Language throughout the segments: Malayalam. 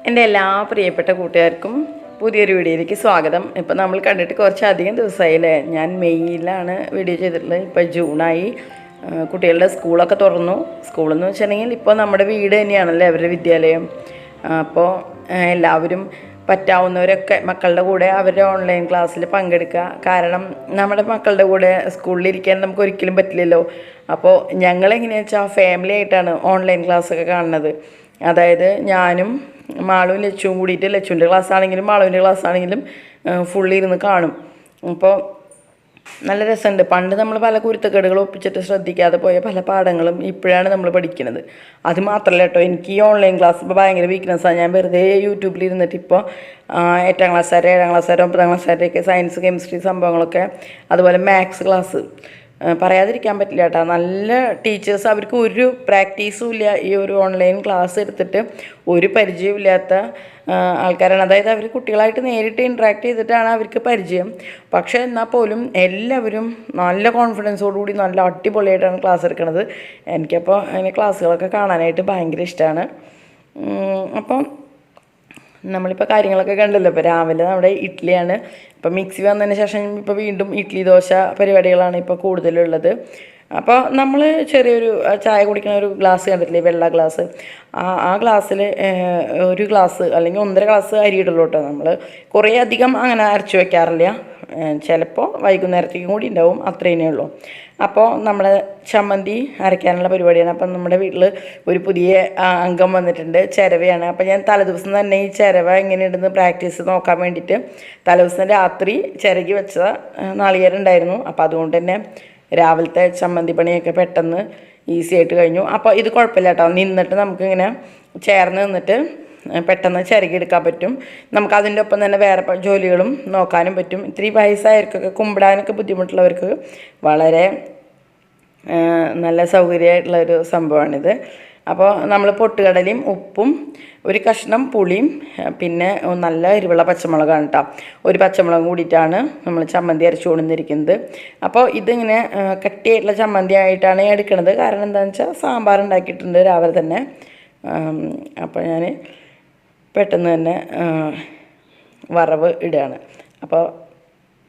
എൻ്റെ എല്ലാ പ്രിയപ്പെട്ട കൂട്ടുകാർക്കും പുതിയൊരു വീഡിയോയിലേക്ക് സ്വാഗതം. ഇപ്പം നമ്മൾ കണ്ടിട്ട് കുറച്ചധികം ദിവസമായില്ലേ. ഞാൻ മെയ്യിലാണ് വീഡിയോ ചെയ്തിട്ടുള്ളത്. ഇപ്പോൾ ജൂണായി, കുട്ടികളുടെ സ്കൂളൊക്കെ തുറന്നു. സ്കൂളെന്ന് വെച്ചിട്ടുണ്ടെങ്കിൽ ഇപ്പോൾ നമ്മുടെ വീട് തന്നെയാണല്ലേ അവരുടെ വിദ്യാലയം. അപ്പോൾ എല്ലാവരും പറ്റാവുന്നവരൊക്കെ മക്കളുടെ കൂടെ അവരുടെ ഓൺലൈൻ ക്ലാസ്സിൽ പങ്കെടുക്കുക. കാരണം നമ്മുടെ മക്കളുടെ കൂടെ സ്കൂളിലിരിക്കാൻ നമുക്ക് ഒരിക്കലും പറ്റില്ലല്ലോ. അപ്പോൾ ഞങ്ങളെങ്ങനെയാണെന്ന് വെച്ചാൽ ഫാമിലി ആയിട്ടാണ് ഓൺലൈൻ ക്ലാസ്സൊക്കെ കാണുന്നത്. അതായത് ഞാനും മാളും ലച്ചുവും കൂടിയിട്ട്, ലച്ചുവിൻ്റെ ക്ലാസ് ആണെങ്കിലും മാളുവിൻ്റെ ക്ലാസ് ആണെങ്കിലും ഫുള്ളിരുന്ന് കാണും. അപ്പോൾ നല്ല രസമുണ്ട്. പണ്ട് നമ്മൾ പല കുരുത്തക്കേടുകൾ ഒപ്പിച്ചിട്ട് ശ്രദ്ധിക്കാതെ പോയ പല പാഠങ്ങളും ഇപ്പോഴാണ് നമ്മൾ പഠിക്കുന്നത്. അത് മാത്രമല്ല കേട്ടോ, എനിക്ക് ഈ ഓൺലൈൻ ക്ലാസ് ഇപ്പോൾ ഭയങ്കര വീക്ക്നെസ്സാണ്. ഞാൻ വെറുതെ യൂട്യൂബിൽ ഇരുന്നിട്ട് ഇപ്പോൾ 8ാം ക്ലാസ്സുകാരെ, 7ാം ക്ലാസ്സുകാരെ, 9ാം ക്ലാസ്സുകാരെയൊക്കെ സയൻസ് കെമിസ്ട്രി സംഭവങ്ങളൊക്കെ, അതുപോലെ മാത്സ് ക്ലാസ് പറയാതിരിക്കാൻ പറ്റില്ല കേട്ടോ. നല്ല ടീച്ചേഴ്സ്, അവർക്ക് ഒരു പ്രാക്ടീസും ഇല്ല. ഈ ഒരു ഓൺലൈൻ ക്ലാസ് എടുത്തിട്ട് ഒരു പരിചയമില്ലാത്ത ആൾക്കാരാണ്. അതായത് അവർ കുട്ടികളായിട്ട് നേരിട്ട് ഇൻട്രാക്ട് ചെയ്തിട്ടാണ് അവർക്ക് പരിചയം. പക്ഷേ എന്നാൽ പോലും എല്ലാവരും നല്ല കോൺഫിഡൻസോടുകൂടി നല്ല അടിപൊളിയായിട്ടാണ് ക്ലാസ് എടുക്കുന്നത്. എനിക്കപ്പോൾ അതിന് ക്ലാസ്സുകളൊക്കെ കാണാനായിട്ട് ഭയങ്കര ഇഷ്ടമാണ്. അപ്പം നമ്മളിപ്പോൾ കാര്യങ്ങളൊക്കെ കണ്ടല്ലോ. ഇപ്പോൾ രാവിലെ നമ്മുടെ ഇഡ്ഡലിയാണ്. ഇപ്പോൾ മിക്സി വന്നതിന് ശേഷം ഇപ്പോൾ വീണ്ടും ഇഡ്ഡലി ദോശ പരിപാടികളാണ് ഇപ്പോൾ കൂടുതലുള്ളത്. അപ്പോൾ നമ്മൾ ചെറിയൊരു ചായ കുടിക്കുന്ന ഒരു ഗ്ലാസ് കണ്ടിട്ടില്ലേ, വെള്ള ഗ്ലാസ്. ആ ഗ്ലാസ്സിൽ ഒരു ഗ്ലാസ് അല്ലെങ്കിൽ 1.5 ഗ്ലാസ് അരി ഇടുള്ളൂ കേട്ടോ. നമ്മൾ കുറേ അധികം അങ്ങനെ അരച്ച് വയ്ക്കാറില്ല. ചിലപ്പോൾ വൈകുന്നേരത്തേക്കും കൂടി ഉണ്ടാവും, അത്രേനേ ഉള്ളൂ. അപ്പോൾ നമ്മുടെ ചമ്മന്തി അരയ്ക്കാനുള്ള പരിപാടിയാണ്. അപ്പം നമ്മുടെ വീട്ടിൽ ഒരു പുതിയ അംഗം വന്നിട്ടുണ്ട്, ചിരവയാണ്. അപ്പോൾ ഞാൻ തലേദിവസം തന്നെ ഈ ചിരവ എങ്ങനെയുണ്ടെന്ന് പ്രാക്ടീസ് നോക്കാൻ വേണ്ടിയിട്ട് തലേദിവസം രാത്രി ചിരകി വെച്ച നാളികേരം ഉണ്ടായിരുന്നു. അപ്പോൾ അതുകൊണ്ട് തന്നെ രാവിലത്തെ ചമ്മന്തി പണിയൊക്കെ പെട്ടെന്ന് ഈസി ആയിട്ട് കഴിഞ്ഞു. അപ്പോൾ ഇത് കുഴപ്പമില്ല കേട്ടോ, നിന്നിട്ട് നമുക്കിങ്ങനെ ചേർന്ന് നിന്നിട്ട് പെട്ടെന്ന് ചിരകിയെടുക്കാൻ പറ്റും. നമുക്ക് അതിൻ്റെ ഒപ്പം തന്നെ വേറെ ജോലികളും നോക്കാനും പറ്റും. ഇത്തിരി വയസ്സായവർക്കൊക്കെ കുമ്പിടാനൊക്കെ ബുദ്ധിമുട്ടുള്ളവർക്ക് വളരെ നല്ല സൗകര്യമായിട്ടുള്ളൊരു സംഭവമാണിത്. അപ്പോൾ നമ്മൾ പൊട്ടുകടലയും ഉപ്പും ഒരു കഷ്ണം പുളിയും പിന്നെ നല്ല എരിവുള്ള പച്ചമുളകാണ് കേട്ടോ. ഒരു പച്ചമുളകും കൂടിയിട്ടാണ് നമ്മൾ ചമ്മന്തി അരച്ചു കൊണ്ടിരിക്കുന്നത്. അപ്പോൾ ഇതിങ്ങനെ കട്ടിയായിട്ടുള്ള ചമ്മന്തി ആയിട്ടാണ് എടുക്കുന്നത്. കാരണം എന്താണെന്ന് വെച്ചാൽ സാമ്പാർ ഉണ്ടാക്കിയിട്ടുണ്ട് രാവിലെ തന്നെ. അപ്പോൾ ഞാൻ പെട്ടെന്ന് തന്നെ വറവ് ഇടുകയാണ്. അപ്പോൾ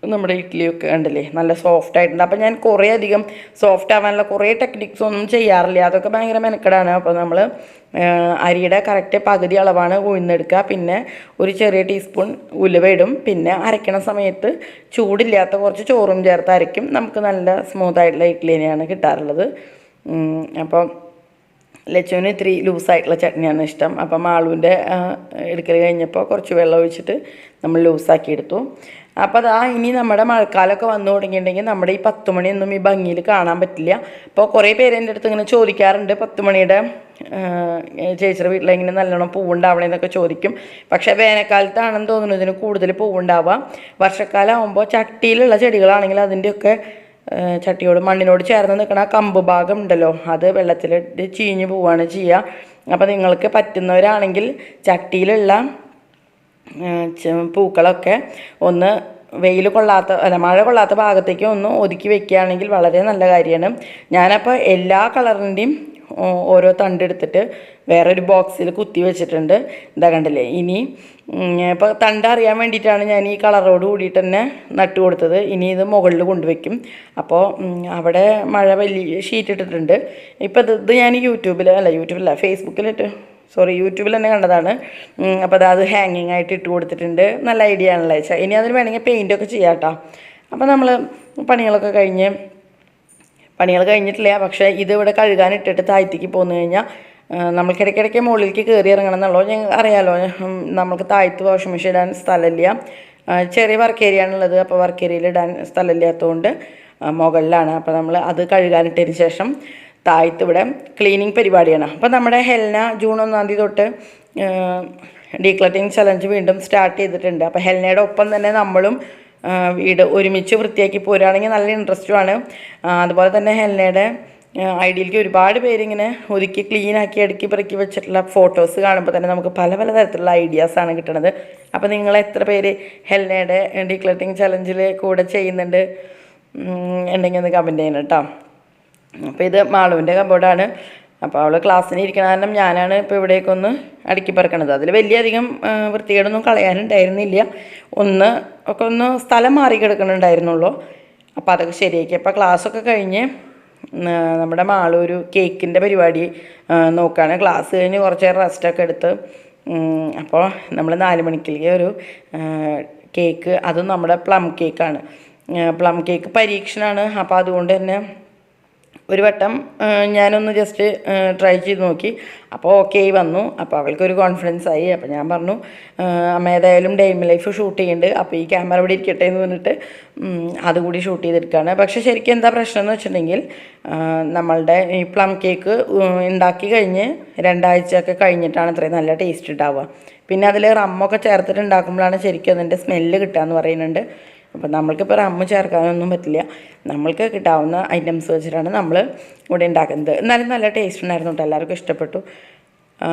നമ്മുടെ ഇഡ്ഡലിയൊക്കെ കണ്ടില്ലേ നല്ല സോഫ്റ്റ് ആയിട്ടുണ്ട്. അപ്പോൾ ഞാൻ കുറേ അധികം സോഫ്റ്റ് ആവാനുള്ള കുറേ ടെക്നിക്സ് ഒന്നും ചെയ്യാറില്ല. അതൊക്കെ ഭയങ്കര മെനക്കെടാണ്. അപ്പോൾ നമ്മൾ അരിയുടെ കറക്റ്റ് പകുതി അളവാണ് ഉഴുന്നെടുക്കുക. പിന്നെ ഒരു ചെറിയ ടീസ്പൂൺ ഉലുവ ഇടും. പിന്നെ അരയ്ക്കണ സമയത്ത് ചൂടില്ലാത്ത കുറച്ച് ചോറും ചേർത്ത് അരയ്ക്കും. നമുക്ക് നല്ല സ്മൂത്തായിട്ടുള്ള ഇഡ്ഡലി തന്നെയാണ് കിട്ടാറുള്ളത്. അപ്പം ലച്ചുവിന് ഇത്തിരി ലൂസായിട്ടുള്ള ചട്നിയാണ് ഇഷ്ടം. അപ്പം മാളുവിൻ്റെ എടുക്കൽ കഴിഞ്ഞപ്പോൾ കുറച്ച് വെള്ളം ഒഴിച്ചിട്ട് നമ്മൾ ലൂസാക്കി എടുത്തു. അപ്പോൾ അതാ ഇനി നമ്മുടെ മഴക്കാലമൊക്കെ വന്നു തുടങ്ങിയിട്ടുണ്ടെങ്കിൽ നമ്മുടെ ഈ 10 മണിയൊന്നും ഈ ഭംഗിയിൽ കാണാൻ പറ്റില്ല. അപ്പോൾ കുറേ പേര് എൻ്റെ അടുത്ത് ഇങ്ങനെ ചോദിക്കാറുണ്ട്, 10 മണിയുടെ ചേച്ചിയുടെ വീട്ടിലെങ്ങനെ നല്ലോണം പൂവുണ്ടാവണമെന്നൊക്കെ ചോദിക്കും. പക്ഷേ വേനൽക്കാലത്താണെന്ന് തോന്നുന്നു ഇതിന് കൂടുതൽ പൂവുണ്ടാവുക. വർഷക്കാലം ആകുമ്പോൾ ചട്ടിയിലുള്ള ചെടികളാണെങ്കിൽ അതിൻ്റെയൊക്കെ ചട്ടിയോട് മണ്ണിനോട് ചേർന്ന് നിൽക്കുന്ന കമ്പ് ഭാഗം ഉണ്ടല്ലോ, അത് വെള്ളത്തിലിട്ട് ചീഞ്ഞ് പോവുകയാണ് ചെയ്യുക. അപ്പോൾ നിങ്ങൾക്ക് പറ്റുന്നവരാണെങ്കിൽ ചട്ടിയിലുള്ള പൂക്കളൊക്കെ ഒന്ന് വെയിൽ കൊള്ളാത്ത മഴ കൊള്ളാത്ത ഭാഗത്തേക്ക് ഒന്ന് ഒതുക്കി വെക്കുകയാണെങ്കിൽ വളരെ നല്ല കാര്യമാണ്. ഞാനപ്പോൾ എല്ലാ കളറിൻ്റെയും ഓരോ തണ്ടെടുത്തിട്ട് വേറൊരു ബോക്സിൽ കുത്തി വെച്ചിട്ടുണ്ട്. ഇതാ കണ്ടില്ലേ. ഇനി ഇപ്പോൾ തണ്ട് അറിയാൻ വേണ്ടിയിട്ടാണ് ഞാൻ ഈ കളറോട് കൂടിയിട്ട് തന്നെ നട്ട് കൊടുത്തത്. ഇനി ഇത് മുകളിൽ കൊണ്ടുവയ്ക്കും. അപ്പോൾ അവിടെ മഴ വലിയ ഷീറ്റ് ഇട്ടിട്ടുണ്ട്. ഇപ്പോൾ ഇത് ഞാൻ യൂട്യൂബിലല്ല യൂട്യൂബിൽ തന്നെ കണ്ടതാണ്. അപ്പോൾ അത് ഹാങ്ങിങ് ആയിട്ട് ഇട്ട് കൊടുത്തിട്ടുണ്ട്. നല്ല ഐഡിയ ആണല്ലേ. ഇനി അതിന് വേണമെങ്കിൽ പെയിൻറ്റൊക്കെ ചെയ്യാം കേട്ടോ. അപ്പോൾ നമ്മൾ പണികൾ കഴിഞ്ഞിട്ടില്ല. പക്ഷേ ഇത് ഇവിടെ കഴുകാനിട്ടിട്ട് താഴത്തേക്ക് പോന്നു കഴിഞ്ഞാൽ നമ്മൾക്കിടയ്ക്കിടയ്ക്ക് മുകളിലേക്ക് കയറി ഇറങ്ങണം എന്നുള്ളൂ. ഞങ്ങൾക്ക് അറിയാമല്ലോ, നമുക്ക് താഴത്ത് വാഷിംഗ് മെഷീൻ ഇടാൻ സ്ഥലമില്ല. ചെറിയ വർക്ക് ഏരിയ ആണുള്ളത്. അപ്പോൾ വർക്ക് ഏരിയയിൽ ഇടാൻ സ്ഥലമില്ലാത്തതുകൊണ്ട് മുകളിലാണ്. അപ്പോൾ നമ്മൾ അത് കഴുകാനിട്ടതിന് ശേഷം താഴത്ത് ഇവിടെ ക്ലീനിങ് പരിപാടിയാണ്. അപ്പോൾ നമ്മുടെ ഹെൽന ജൂൺ 1-ാം തീയതി തൊട്ട് ഡീക്ലറ്റിംഗ് ചലഞ്ച് വീണ്ടും സ്റ്റാർട്ട് ചെയ്തിട്ടുണ്ട്. അപ്പോൾ ഹെൽനയുടെ ഒപ്പം തന്നെ നമ്മളും വീട് ഒരുമിച്ച് വൃത്തിയാക്കി പോരുകയാണെങ്കിൽ നല്ല ഇൻട്രസ്റ്റുമാണ്. അതുപോലെ തന്നെ ഹെൽനയുടെ ഐഡിയിലേക്ക് ഒരുപാട് പേരിങ്ങനെ ഒതുക്കി ക്ലീനാക്കി അടുക്കി പെറുക്കി വെച്ചിട്ടുള്ള ഫോട്ടോസ് കാണുമ്പോൾ തന്നെ നമുക്ക് പല പല തരത്തിലുള്ള ഐഡിയാസാണ് കിട്ടുന്നത്. അപ്പോൾ നിങ്ങൾ എത്ര പേര് ഹെൽനയുടെ ഡീക്ലറ്റിംഗ് ചലഞ്ചിൽ കൂടെ ചെയ്യുന്നുണ്ട് ഉണ്ടെങ്കിൽ ഒന്ന് കമൻറ്റ് ചെയ്യണം കേട്ടോ. അപ്പോൾ ഇത് മാളുവിൻ്റെ കബോർഡാണ്. അപ്പോൾ അവൾ ക്ലാസ്സിന് ഇരിക്കണ കാരണം ഞാനാണ് ഇപ്പോൾ ഇവിടേക്കൊന്ന് അടുക്കി പറക്കണത്. അതിൽ വലിയ അധികം വൃത്തികേടൊന്നും കളയാനുണ്ടായിരുന്നില്ല. ഒന്ന് സ്ഥലം മാറി കിടക്കണുണ്ടായിരുന്നുള്ളൂ. അപ്പോൾ അതൊക്കെ ശരിയാക്കി. അപ്പോൾ ക്ലാസ്സൊക്കെ കഴിഞ്ഞ് നമ്മുടെ മാളൊരു കേക്കിൻ്റെ പരിപാടി നോക്കുകയാണ്. ക്ലാസ് കഴിഞ്ഞ് കുറച്ച് നേരം റെസ്റ്റൊക്കെ എടുത്ത് അപ്പോൾ നമ്മൾ 4 മണിക്ക് ഒരു കേക്ക്, അതും നമ്മുടെ പ്ലം കേക്കാണ്. പ്ലം കേക്ക് പരീക്ഷണമാണ്. അപ്പോൾ അതുകൊണ്ട് തന്നെ ഒരു വട്ടം ഞാനൊന്ന് ജസ്റ്റ് ട്രൈ ചെയ്ത് നോക്കി. അപ്പോൾ ഓക്കെ വന്നു. അപ്പോൾ അവൾക്കൊരു കോൺഫിഡൻസ് ആയി. അപ്പോൾ ഞാൻ പറഞ്ഞു, അമ്മ ഏതായാലും ഡേ ഇൻ ലൈഫ് ഷൂട്ട് ചെയ്യുന്നുണ്ട്, അപ്പോൾ ഈ ക്യാമറ ഇവിടെ ഇരിക്കട്ടെ എന്ന് പറഞ്ഞിട്ട് അതുകൂടി ഷൂട്ട് ചെയ്തെടുക്കുകയാണ്. പക്ഷേ ശരിക്കും എന്താ പ്രശ്നം എന്ന് വെച്ചിട്ടുണ്ടെങ്കിൽ, നമ്മളുടെ ഈ പ്ലം കേക്ക് ഉണ്ടാക്കി കഴിഞ്ഞ് 2 ആഴ്ചയൊക്കെ കഴിഞ്ഞിട്ടാണ് അത്രയും നല്ല ടേസ്റ്റ് ഉണ്ടാവുക. പിന്നെ അതിൽ റമ്മൊക്കെ ചേർത്തിട്ട് ഉണ്ടാക്കുമ്പോഴാണ് ശരിക്കും അതിൻ്റെ സ്മെല്ല് കിട്ടുക എന്ന് പറയുന്നുണ്ട്. അപ്പോൾ നമ്മൾക്കിപ്പോൾ റമ്മ് ചേർക്കാനൊന്നും പറ്റില്ല. നമ്മൾക്ക് കിട്ടാവുന്ന ഐറ്റംസ് വെച്ചിട്ടാണ് നമ്മൾ ഇവിടെ ഉണ്ടാക്കുന്നത്. എന്നാലും നല്ല ടേസ്റ്റ് ഉണ്ടായിരുന്നു കേട്ടോ, എല്ലാവർക്കും ഇഷ്ടപ്പെട്ടു.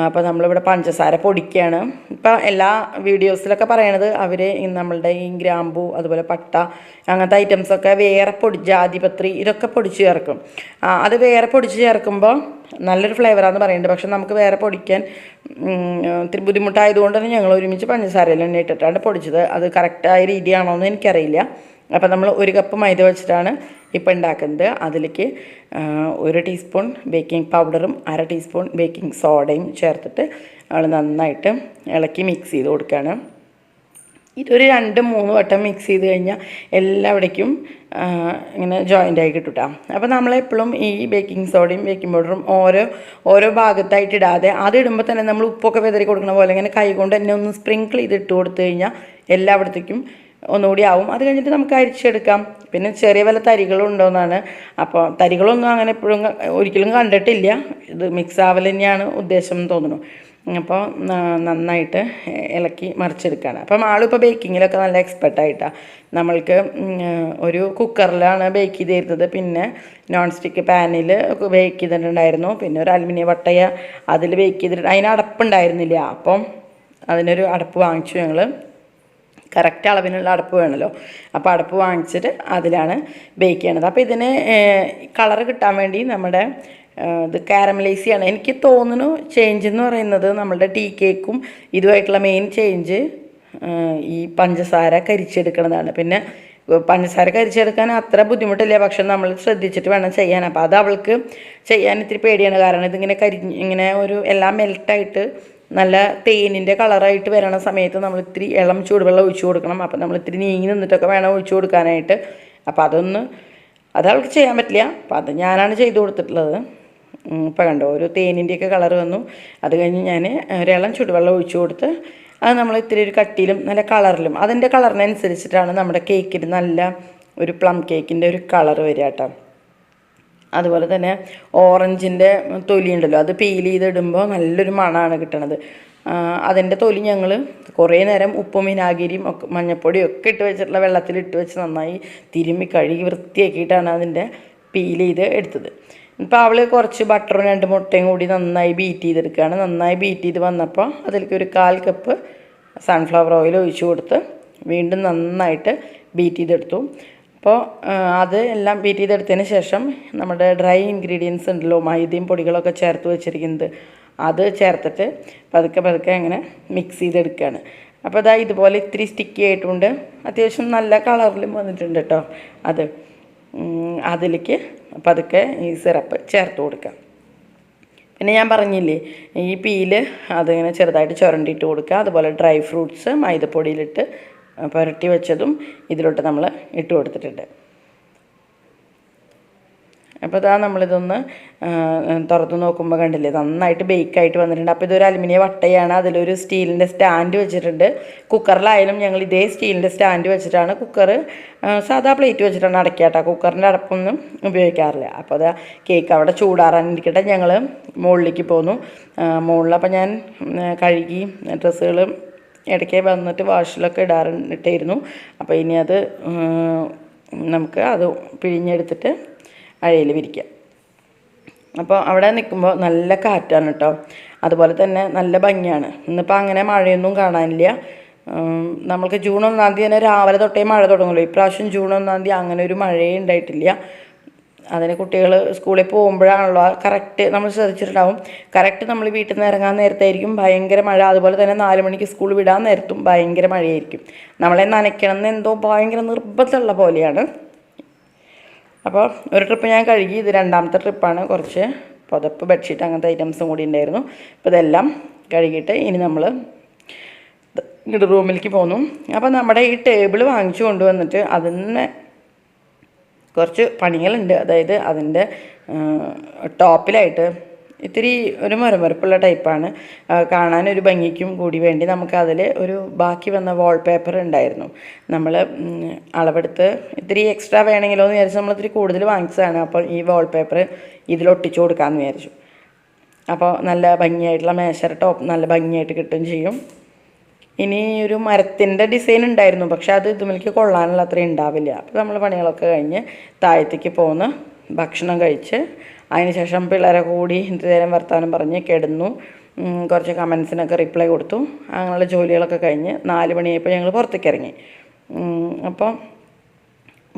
അപ്പോൾ നമ്മളിവിടെ പഞ്ചസാര പൊടിക്കുകയാണ്. ഇപ്പോൾ എല്ലാ വീഡിയോസിലൊക്കെ പറയണത് അവർ നമ്മളുടെ ഈ ഗ്രാമ്പൂ, അതുപോലെ പട്ട, അങ്ങനത്തെ ഐറ്റംസൊക്കെ വേറെ ജാതിപത്രി ഇതൊക്കെ പൊടിച്ച് ചേർക്കും. അത് വേറെ പൊടിച്ച് ചേർക്കുമ്പോൾ നല്ലൊരു ഫ്ലേവറാണെന്ന് പറയുന്നുണ്ട്. പക്ഷെ നമുക്ക് വേറെ പൊടിക്കാൻ ഇത്തിരി ബുദ്ധിമുട്ടായതുകൊണ്ട് തന്നെ ഞങ്ങൾ ഒരുമിച്ച് പഞ്ചസാരയിൽ തന്നെ ഇട്ടിട്ടാണ് പൊടിച്ചത്. അത് കറക്റ്റായ രീതിയാണോ എന്ന് എനിക്കറിയില്ല. അപ്പോൾ നമ്മൾ 1 കപ്പ് മൈദ വെച്ചിട്ടാണ് ഇപ്പോൾ ഉണ്ടാക്കുന്നത്. അതിലേക്ക് 1 ടീസ്പൂൺ ബേക്കിംഗ് പൗഡറും 1/2 ടീസ്പൂൺ ബേക്കിംഗ് സോഡയും ചേർത്തിട്ട് നമ്മൾ നന്നായിട്ട് ഇളക്കി മിക്സ് ചെയ്ത് കൊടുക്കുകയാണ്. ഇതൊരു 2-3 വട്ടം മിക്സ് ചെയ്ത് കഴിഞ്ഞാൽ എല്ലാവിടേക്കും ഇങ്ങനെ ജോയിൻ്റായി കിട്ടും കേട്ടോ. അപ്പോൾ നമ്മളെപ്പോഴും ഈ ബേക്കിംഗ് സോഡയും ബേക്കിംഗ് പൗഡറും ഓരോ ഭാഗത്തായിട്ട് ഇടാതെ, അതിടുമ്പോൾ തന്നെ നമ്മൾ ഉപ്പൊക്കെ വിതറി കൊടുക്കുന്ന പോലെ ഇങ്ങനെ കൈകൊണ്ട് തന്നെ ഒന്ന് സ്പ്രിങ്കിൾ ചെയ്ത് ഇട്ട് കൊടുത്തു കഴിഞ്ഞാൽ എല്ലായിടത്തേക്കും ഒന്നുകൂടി ആവും. അത് കഴിഞ്ഞിട്ട് നമുക്ക് അരിച്ചെടുക്കാം. പിന്നെ ചെറിയ വല്ല തരികളുണ്ടോയെന്നാണ്. അപ്പോൾ തരികളൊന്നും അങ്ങനെ എപ്പോഴും ഒരിക്കലും കണ്ടിട്ടില്ല. ഇത് മിക്സ് ആവൽ തന്നെയാണ് ഉദ്ദേശം എന്ന് തോന്നുന്നു. അപ്പോൾ നന്നായിട്ട് ഇളക്കി മറിച്ചെടുക്കുകയാണ്. അപ്പം ആളിപ്പോൾ ബേക്കിങ്ങിലൊക്കെ നല്ല എക്സ്പെർട്ടായിട്ടാണ്. നമ്മൾക്ക് ഒരു കുക്കറിലാണ് ബേക്ക് ചെയ്ത് തരുന്നത്. പിന്നെ നോൺ സ്റ്റിക്ക് പാനിൽ ബേക്ക് ചെയ്തിട്ടുണ്ടായിരുന്നു. പിന്നെ ഒരു അലുമിനിയം വട്ടയ അതിൽ ബേക്ക് ചെയ്തിട്ട് അതിന് അടപ്പുണ്ടായിരുന്നില്ല. അപ്പം അതിനൊരു അടപ്പ് വാങ്ങിച്ചു ഞങ്ങൾ. കറക്റ്റ് അളവിനുള്ള അടപ്പ് വേണമല്ലോ. അപ്പോൾ അടപ്പ് വാങ്ങിച്ചിട്ട് അതിലാണ് ബേക്ക് ചെയ്യണത്. അപ്പോൾ ഇതിന് കളറ് കിട്ടാൻ വേണ്ടി നമ്മുടെ ഇത് കാരമലൈസ് ചെയ്യണം. എനിക്ക് തോന്നുന്നു ചേഞ്ച് എന്ന് പറയുന്നത് നമ്മളുടെ ടീ കേക്കും ഇതുമായിട്ടുള്ള മെയിൻ ചേഞ്ച് ഈ പഞ്ചസാര കരിച്ചെടുക്കണതാണ്. പിന്നെ പഞ്ചസാര കരിച്ചെടുക്കാൻ അത്ര ബുദ്ധിമുട്ടില്ല, പക്ഷെ നമ്മൾ ശ്രദ്ധിച്ചിട്ട് വേണം ചെയ്യാൻ. അപ്പോൾ അത് അവൾക്ക് ചെയ്യാൻ ഇത്തിരി പേടിയാണ്. കാരണം ഇതിങ്ങനെ ഇങ്ങനെ ഒരു എല്ലാം മെൽട്ടായിട്ട് നല്ല തേനിൻ്റെ കളറായിട്ട് വരണ സമയത്ത് നമ്മൾ ഇത്തിരി ഇളം ചൂടുവെള്ളം ഒഴിച്ചു കൊടുക്കണം. അപ്പോൾ നമ്മൾ ഇത്തിരി നീങ്ങി നിന്നിട്ടൊക്കെ വേണം ഒഴിച്ചു കൊടുക്കാനായിട്ട്. അപ്പോൾ അത് അവൾക്ക് ചെയ്യാൻ പറ്റില്ല. അപ്പോൾ അത് ഞാനാണ് ചെയ്തു കൊടുത്തിട്ടുള്ളത്. ഇപ്പോൾ കണ്ടോ, ഒരു തേനിൻ്റെയൊക്കെ കളർ വന്നു. അത് കഴിഞ്ഞ് ഞാൻ ഒരിളം ചൂടുവെള്ളം ഒഴിച്ചു കൊടുത്ത് അത് നമ്മൾ ഇത്തിരി ഒരു കട്ടിയിലും നല്ല കളറിലും അതിൻ്റെ കളറിനനുസരിച്ചിട്ടാണ് നമ്മുടെ കേക്കിന് നല്ല ഒരു പ്ലം കേക്കിൻ്റെ ഒരു കളർ വരിക കേട്ടോ. അതുപോലെ തന്നെ ഓറഞ്ചിൻ്റെ തൊലി ഉണ്ടല്ലോ, അത് പീൽ ചെയ്തിടുമ്പോൾ നല്ലൊരു മണമാണ് കിട്ടണത്. അതിൻ്റെ തൊലി ഞങ്ങൾ കുറേ നേരം ഉപ്പും വിനാഗിരിയും ഒക്കെ മഞ്ഞപ്പൊടിയും ഒക്കെ ഇട്ട് വെച്ചിട്ടുള്ള വെള്ളത്തിലിട്ട് വെച്ച് നന്നായി തിരുമ്മി കഴുകി വൃത്തിയാക്കിയിട്ടാണ് അതിൻ്റെ പീൽ ചെയ്ത് എടുത്തത്. ഇപ്പോൾ അവൾ കുറച്ച് ബട്ടറും 2 മുട്ടയും കൂടി നന്നായി ബീറ്റ് ചെയ്തെടുക്കുകയാണ്. നന്നായി ബീറ്റ് ചെയ്ത് വന്നപ്പോൾ അതിലേക്ക് ഒരു 1/4 കപ്പ് സൺഫ്ലവർ ഓയിൽ ഒഴിച്ചു കൊടുത്ത് വീണ്ടും നന്നായിട്ട് ബീറ്റ് ചെയ്തെടുത്തു. അപ്പോൾ അത് എല്ലാം ബീറ്റ് ചെയ്തെടുത്തതിന് ശേഷം നമ്മുടെ ഡ്രൈ ഇൻഗ്രീഡിയൻസ് ഉണ്ടല്ലോ, മൈദയും പൊടികളൊക്കെ ചേർത്ത് വെച്ചിരിക്കുന്നത്, അത് ചേർത്തിട്ട് പതുക്കെ അങ്ങനെ മിക്സ് ചെയ്തെടുക്കുകയാണ്. അപ്പോൾ അതാ ഇതുപോലെ ഇത്തിരി സ്റ്റിക്കി ആയിട്ടുണ്ട്. അത്യാവശ്യം നല്ല കളറിലും വന്നിട്ടുണ്ട് കേട്ടോ. അതിലേക്ക് പതുക്കെ ഈ സിറപ്പ് ചേർത്ത് കൊടുക്കുക. പിന്നെ ഞാൻ പറഞ്ഞില്ലേ, ഈ പീല് അതിങ്ങനെ ചെറുതായിട്ട് ചുരണ്ടിയിട്ട് കൊടുക്കുക. അതുപോലെ ഡ്രൈ ഫ്രൂട്ട്സ് മൈദപ്പൊടിയിലിട്ട് പുരട്ടി വെച്ചതും ഇതിലോട്ട് നമ്മൾ ഇട്ട് കൊടുത്തിട്ടുണ്ട്. അപ്പോൾ ഇതാ നമ്മളിതൊന്ന് തുറത്ത് നോക്കുമ്പോൾ കണ്ടില്ലേ, നന്നായിട്ട് ബേക്കായിട്ട് വന്നിട്ടുണ്ട്. അപ്പോൾ ഇതൊരു അലുമിനിയം വട്ടയാണ്. അതിലൊരു സ്റ്റീലിൻ്റെ സ്റ്റാൻഡ് വെച്ചിട്ടുണ്ട്. കുക്കറിലായാലും ഞങ്ങൾ ഇതേ സ്റ്റീലിൻ്റെ സ്റ്റാൻഡ് വെച്ചിട്ടാണ് കുക്കർ, സാധാ പ്ലേറ്റ് വെച്ചിട്ടാണ് അടയ്ക്കുക കേട്ടോ. കുക്കറിൻ്റെ അടപ്പൊന്നും ഉപയോഗിക്കാറില്ല. അപ്പോൾ അതാ കേക്ക് അവിടെ ചൂടാറാനിരിക്കട്ടെ. ഞങ്ങൾ മുകളിലേക്ക് പോന്നു. മുകളിലപ്പോൾ ഞാൻ കഴുകി ഡ്രസ്സുകൾ ഇടയ്ക്ക് വന്നിട്ട് വാഷിലൊക്കെ ഇട്ടായിരുന്നു. അപ്പോൾ ഇനി അത് നമുക്ക് അത് പിഴിഞ്ഞെടുത്തിട്ട് അഴയിൽ വിരിക്കാം. അപ്പോൾ അവിടെ നിൽക്കുമ്പോൾ നല്ല കാറ്റാണ് കേട്ടോ. അതുപോലെ തന്നെ നല്ല ഭംഗിയാണ്. ഇന്നിപ്പോൾ അങ്ങനെ മഴയൊന്നും കാണാനില്ല. നമ്മൾക്ക് ജൂൺ 1-ാം തീയതി തന്നെ രാവിലെ തൊട്ടേ മഴ തുടങ്ങുമല്ലോ. ഇപ്രാവശ്യം ജൂൺ 1-ാം തീയതി അങ്ങനെ ഒരു മഴയേ ഉണ്ടായിട്ടില്ല. അതിന് കുട്ടികൾ സ്കൂളിൽ പോകുമ്പോഴാണല്ലോ കറക്റ്റ് നമ്മൾ ശ്രദ്ധിച്ചിട്ടുണ്ടാവും. കറക്റ്റ് നമ്മൾ വീട്ടിൽ നിന്ന് ഇറങ്ങാൻ നേരത്തായിരിക്കും ഭയങ്കര മഴ. അതുപോലെ തന്നെ 4 മണിക്ക് സ്കൂൾ വിടാൻ നേരത്തും ഭയങ്കര മഴയായിരിക്കും. നമ്മളെ നനയ്ക്കണം എന്ന് എന്തോ ഭയങ്കര നിർബന്ധമുള്ള പോലെയാണ്. അപ്പോൾ ഒരു ട്രിപ്പ് ഞാൻ കഴുകി. ഇത് 2ാമത്തെ ട്രിപ്പാണ്. കുറച്ച് പുതപ്പ്, ബെഡ്ഷീറ്റ് അങ്ങനത്തെ ഐറ്റംസും കൂടി ഉണ്ടായിരുന്നു. അപ്പോൾ ഇതെല്ലാം കഴുകിയിട്ട് ഇനി നമ്മൾ ഇങ്ങോട്ട് റൂമിലേക്ക് പോന്നു. അപ്പോൾ നമ്മുടെ ഈ ടേബിൾ വാങ്ങിച്ചു കൊണ്ടുവന്നിട്ട് അതിന് കുറച്ച് പണികളുണ്ട്. അതായത് അതിൻ്റെ ടോപ്പിലായിട്ട് ഇത്തിരി ഒരു മുരമുരപ്പുള്ള ടൈപ്പാണ്. കാണാനൊരു ഭംഗിക്കും കൂടി വേണ്ടി നമുക്കതിൽ ഒരു ബാക്കി വന്ന വാൾപേപ്പർ ഉണ്ടായിരുന്നു. നമ്മൾ അളവെടുത്ത് ഇത്തിരി എക്സ്ട്രാ വേണമെങ്കിലോ എന്ന് വിചാരിച്ച് നമ്മൾ ഇത്തിരി കൂടുതൽ വാങ്ങിച്ചതാണ്. അപ്പോൾ ഈ വാൾപേപ്പർ ഇതിലൊട്ടിച്ചു കൊടുക്കാമെന്ന് വിചാരിച്ചു. അപ്പോൾ നല്ല ഭംഗിയായിട്ടുള്ള മേശയുടെ ടോപ്പ് നല്ല ഭംഗിയായിട്ട് കിട്ടുകയും ചെയ്യും. ഇനി ഒരു മരത്തിൻ്റെ ഡിസൈൻ ഉണ്ടായിരുന്നു, പക്ഷെ അത് ഇതുമേലേക്ക് കൊള്ളാനുള്ള അത്രയും ഉണ്ടാവില്ല. അപ്പോൾ നമ്മൾ പണികളൊക്കെ കഴിഞ്ഞ് താഴത്തേക്ക് പോന്ന് ഭക്ഷണം കഴിച്ച് അതിനുശേഷം പിള്ളേരെ കൂടി നേരം വർത്താനം പറഞ്ഞ് കിടന്നു. കുറച്ച് കമൻസിനൊക്കെ റിപ്ലൈ കൊടുത്തു. അങ്ങനെയുള്ള ജോലികളൊക്കെ കഴിഞ്ഞ് 4 മണിയായപ്പോൾ ഞങ്ങൾ പുറത്തേക്ക് ഇറങ്ങി. അപ്പോൾ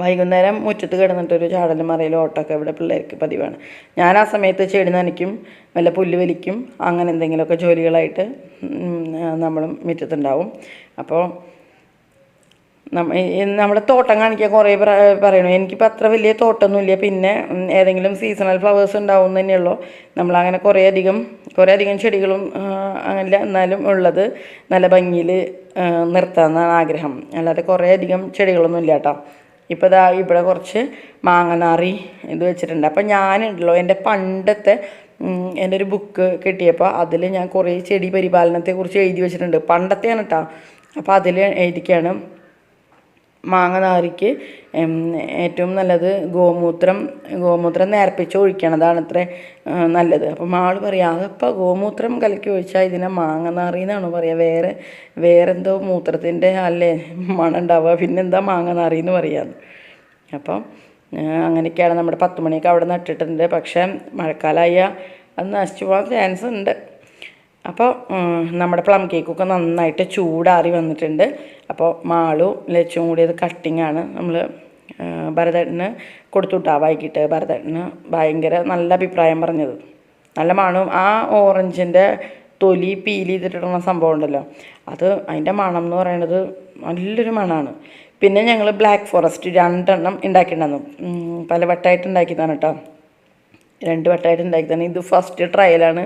വൈകുന്നേരം മുറ്റത്ത് കിടന്നിട്ടൊരു ചാടലും മറയിലും ഓട്ടമൊക്കെ ഇവിടെ പിള്ളേർക്ക് പതിവാണ്. ഞാൻ ആ സമയത്ത് ചെടി നനയ്ക്കും, വല്ല പുല്ല് വലിക്കും, അങ്ങനെ എന്തെങ്കിലുമൊക്കെ ജോലികളായിട്ട് നമ്മളും മുറ്റത്തുണ്ടാവും. അപ്പോൾ നമ്മുടെ തോട്ടം കാണിക്കാൻ കുറേ പറയണു. എനിക്കിപ്പോൾ അത്ര വലിയ തോട്ടമൊന്നുമില്ല. പിന്നെ ഏതെങ്കിലും സീസണൽ ഫ്ലവേഴ്സ് ഉണ്ടാവും തന്നെയുള്ളൂ. നമ്മളങ്ങനെ കുറേ അധികം ചെടികളും അങ്ങനെയല്ല, എന്നാലും ഉള്ളത് നല്ല ഭംഗിയിൽ നിർത്താമെന്നാണ് ആഗ്രഹം. അല്ലാതെ കുറേ അധികം ചെടികളൊന്നും ഇല്ല കേട്ടോ. ഇപ്പോൾ ഇതാ ഇവിടെ കുറച്ച് മാങ്ങനാറി ഇത് വെച്ചിട്ടുണ്ട്. അപ്പോൾ ഞാനുണ്ടല്ലോ എൻ്റെ പണ്ടത്തെ എൻ്റെ ഒരു ബുക്ക് കിട്ടിയപ്പോൾ അതിൽ ഞാൻ കുറേ ചെടി പരിപാലനത്തെക്കുറിച്ച് എഴുതി വെച്ചിട്ടുണ്ട്. പണ്ടത്തെയാണ് കേട്ടോ. അപ്പോൾ അതിൽ എഴുതിക്കാണ് മാങ്ങനാറിക്ക് ഏറ്റവും നല്ലത് ഗോമൂത്രം നേർപ്പിച്ച് ഒഴിക്കണതാണ് അത്ര നല്ലത്. അപ്പോൾ മാൾ പറയാം, അതപ്പോൾ ഗോമൂത്രം കലക്കി ഒഴിച്ചാൽ ഇതിനെ മാങ്ങനാറി എന്നാണ് പറയുക, വേറെന്തോ മൂത്രത്തിൻ്റെ അല്ലേ മണം ഉണ്ടാവുക, പിന്നെന്താ മാങ്ങനാറി എന്ന് പറയാമെന്ന്. അപ്പം അങ്ങനെയൊക്കെയാണ് നമ്മുടെ 10 മണിയൊക്കെ അവിടെ നട്ടിട്ടുണ്ട്. പക്ഷേ മഴക്കാലമായ അത് നശിച്ചു പോകാൻ ചാൻസ് ഉണ്ട്. അപ്പോൾ നമ്മുടെ പ്ലം കേക്കൊക്കെ നന്നായിട്ട് ചൂടാറി വന്നിട്ടുണ്ട്. അപ്പോൾ മാളും ലച്ചും കൂടി അത് കട്ടിങ്ങാണ് നമ്മൾ ഭരതേട്ടന് കൊടുത്തുവിട്ടാ. വൈകിട്ട് ഭരതേട്ടന് ഭയങ്കര നല്ല അഭിപ്രായം പറഞ്ഞത്. നല്ല മണവും ആ ഓറഞ്ചിൻ്റെ തൊലി പീൽ ചെയ്തിട്ടുള്ള സംഭവം ഉണ്ടല്ലോ, അത് അതിൻ്റെ മണം എന്ന് പറയുന്നത് നല്ലൊരു മണമാണ്. പിന്നെ ഞങ്ങൾ ബ്ലാക്ക് ഫോറസ്റ്റ് 2 എണ്ണം ഉണ്ടാക്കിയിട്ടുണ്ടായിരുന്നു. പല വട്ടമായിട്ട് ഉണ്ടാക്കിയതാണ് കേട്ടോ. 2 വട്ടമായിട്ട് ഉണ്ടാക്കിയതാണ്. ഇത് ഫസ്റ്റ് ട്രയലാണ്.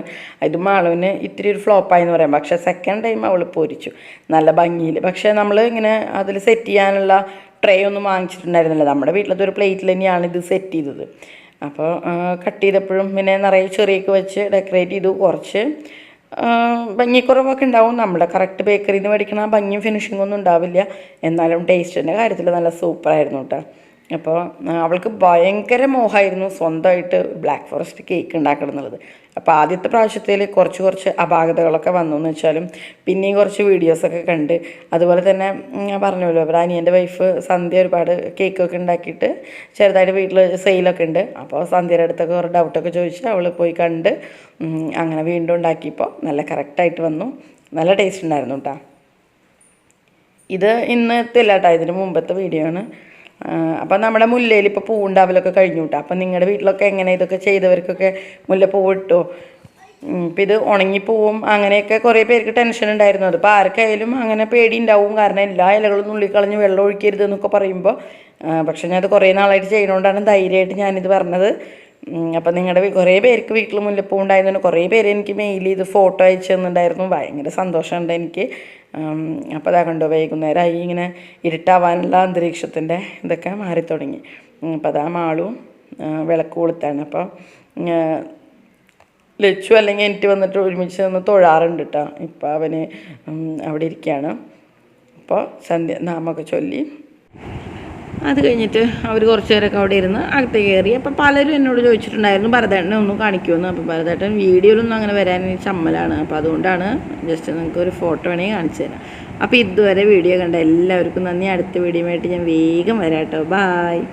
ഇത് മാളുവിന് ഇത്തിരി ഒരു ഫ്ലോപ്പായെന്ന് പറയാം. പക്ഷേ സെക്കൻഡ് ടൈം അവൾ പൊരിച്ചു നല്ല ഭംഗിയിൽ. പക്ഷേ നമ്മൾ ഇങ്ങനെ അതിൽ സെറ്റ് ചെയ്യാനുള്ള ട്രേ ഒന്നും വാങ്ങിച്ചിട്ടുണ്ടായിരുന്നില്ല. നമ്മുടെ വീട്ടിലത്തെ ഒരു പ്ലേറ്റിൽ തന്നെയാണ് ഇത് സെറ്റ് ചെയ്തത്. അപ്പോൾ കട്ട് ചെയ്തപ്പോഴും പിന്നെ നിറയെ ചെറിയൊക്കെ വെച്ച് ഡെക്കറേറ്റ് ചെയ്തു. കുറച്ച് ഭംഗിക്കുറവൊക്കെ ഉണ്ടാവും. നമ്മുടെ കറക്റ്റ് ബേക്കറിയിൽ നിന്ന് മേടിക്കണ ഭംഗിയും ഫിനിഷിങ്ങും ഒന്നും ഉണ്ടാവില്ല. എന്നാലും ടേസ്റ്റിൻ്റെ കാര്യത്തിൽ നല്ല സൂപ്പറായിരുന്നു കേട്ടോ. അപ്പോൾ അവൾക്ക് ഭയങ്കര മോഹമായിരുന്നു സ്വന്തമായിട്ട് ബ്ലാക്ക് ഫോറസ്റ്റ് കേക്ക് ഉണ്ടാക്കണം എന്നുള്ളത്. അപ്പോൾ ആദ്യത്തെ പ്രാവശ്യത്തിൽ കുറച്ച് അപാകതകളൊക്കെ വന്നു എന്ന് വെച്ചാലും പിന്നെയും കുറച്ച് വീഡിയോസൊക്കെ കണ്ട്, അതുപോലെ തന്നെ ഞാൻ പറഞ്ഞല്ലോ അവർ അനിയൻ്റെ വൈഫ് സന്ധ്യ ഒരുപാട് കേക്കൊക്കെ ഉണ്ടാക്കിയിട്ട് ചെറുതായിട്ട് വീട്ടിൽ സെയിലൊക്കെ ഉണ്ട്. അപ്പോൾ സന്ധ്യയുടെ അടുത്തൊക്കെ ഒരു ഡൗട്ടൊക്കെ ചോദിച്ച് അവൾ പോയി കണ്ട് അങ്ങനെ വീണ്ടും ഉണ്ടാക്കിയപ്പോൾ നല്ല കറക്റ്റായിട്ട് വന്നു. നല്ല ടേസ്റ്റ് ഉണ്ടായിരുന്നു കേട്ടോ. ഇത് ഇന്നത്തെ കേട്ടോ, ഇതിന് മുമ്പത്തെ വീഡിയോ ആണ്. അപ്പം നമ്മുടെ മുല്ലയിൽ ഇപ്പോൾ പൂവുണ്ടാവലൊക്കെ കഴിഞ്ഞു കേട്ടോ. അപ്പം നിങ്ങളുടെ വീട്ടിലൊക്കെ എങ്ങനെ ഇതൊക്കെ ചെയ്തവർക്കൊക്കെ മുല്ലപ്പൂവ് ഇട്ടോ? ഇപ്പം ഇത് ഉണങ്ങിപ്പോവും അങ്ങനെയൊക്കെ കുറേ പേർക്ക് ടെൻഷൻ ഉണ്ടായിരുന്നു. അതിപ്പോൾ ആർക്കായാലും അങ്ങനെ പേടി ഉണ്ടാവും. കാരണം എല്ലാ ഇലകളും നുള്ളിക്കളഞ്ഞ് വെള്ളം ഒഴിക്കരുത് എന്നൊക്കെ പറയുമ്പോൾ, പക്ഷേ ഞാനത് കുറേ നാളായിട്ട് ചെയ്യുന്നതുകൊണ്ടാണ് ധൈര്യമായിട്ട് ഞാനിത് പറഞ്ഞത്. അപ്പം നിങ്ങളുടെ കുറേ പേർക്ക് വീട്ടിൽ മുല്ലപ്പൂ ഉണ്ടായിരുന്നു. കുറേ പേര് എനിക്ക് മെയിൽ ചെയ്ത് ഫോട്ടോ അയച്ചു തന്നിട്ടുണ്ടായിരുന്നു. ഭയങ്കര സന്തോഷമുണ്ട് എനിക്ക്. അപ്പോൾ അതാ കണ്ടോ, വൈകുന്നേരമായി ഇങ്ങനെ ഇരുട്ടാവാനുള്ള അന്തരീക്ഷത്തിൻ്റെ ഇതൊക്കെ മാറിത്തുടങ്ങി. അപ്പോൾ അതാ മാളും വിളക്ക് കൊളുത്താണ്. അപ്പോൾ ലച്ചു അല്ലെങ്കിൽ എനിക്ക് വന്നിട്ട് ഒരുമിച്ച് നിന്ന് തൊഴാറുണ്ട് കേട്ടോ. ഇപ്പോൾ അവന് അവിടെ ഇരിക്കുകയാണ്. അപ്പോൾ സന്ധ്യ നാമൊക്കെ ചൊല്ലി അത് കഴിഞ്ഞിട്ട് അവർ കുറച്ച് നേരമൊക്കെ അവിടെ ഇരുന്ന് അകത്ത് കയറി. അപ്പം പലരും എന്നോട് ചോദിച്ചിട്ടുണ്ടായിരുന്നു ഭരതേട്ടനെ ഒന്നും കാണിക്കുമെന്ന്. അപ്പോൾ ഭരതേട്ടൻ വീഡിയോയിലൊന്നും അങ്ങനെ വരാൻ ചമ്മലാണ്. അപ്പോൾ അതുകൊണ്ടാണ് ജസ്റ്റ് നിങ്ങൾക്ക് ഒരു ഫോട്ടോ വേണമെങ്കിൽ കാണിച്ചു തരാം. അപ്പോൾ ഇതുവരെ വീഡിയോ കണ്ട എല്ലാവർക്കും നന്ദി. അടുത്ത വീഡിയോ ആയിട്ട് ഞാൻ വേഗം വരാം കേട്ടോ. ബായ്.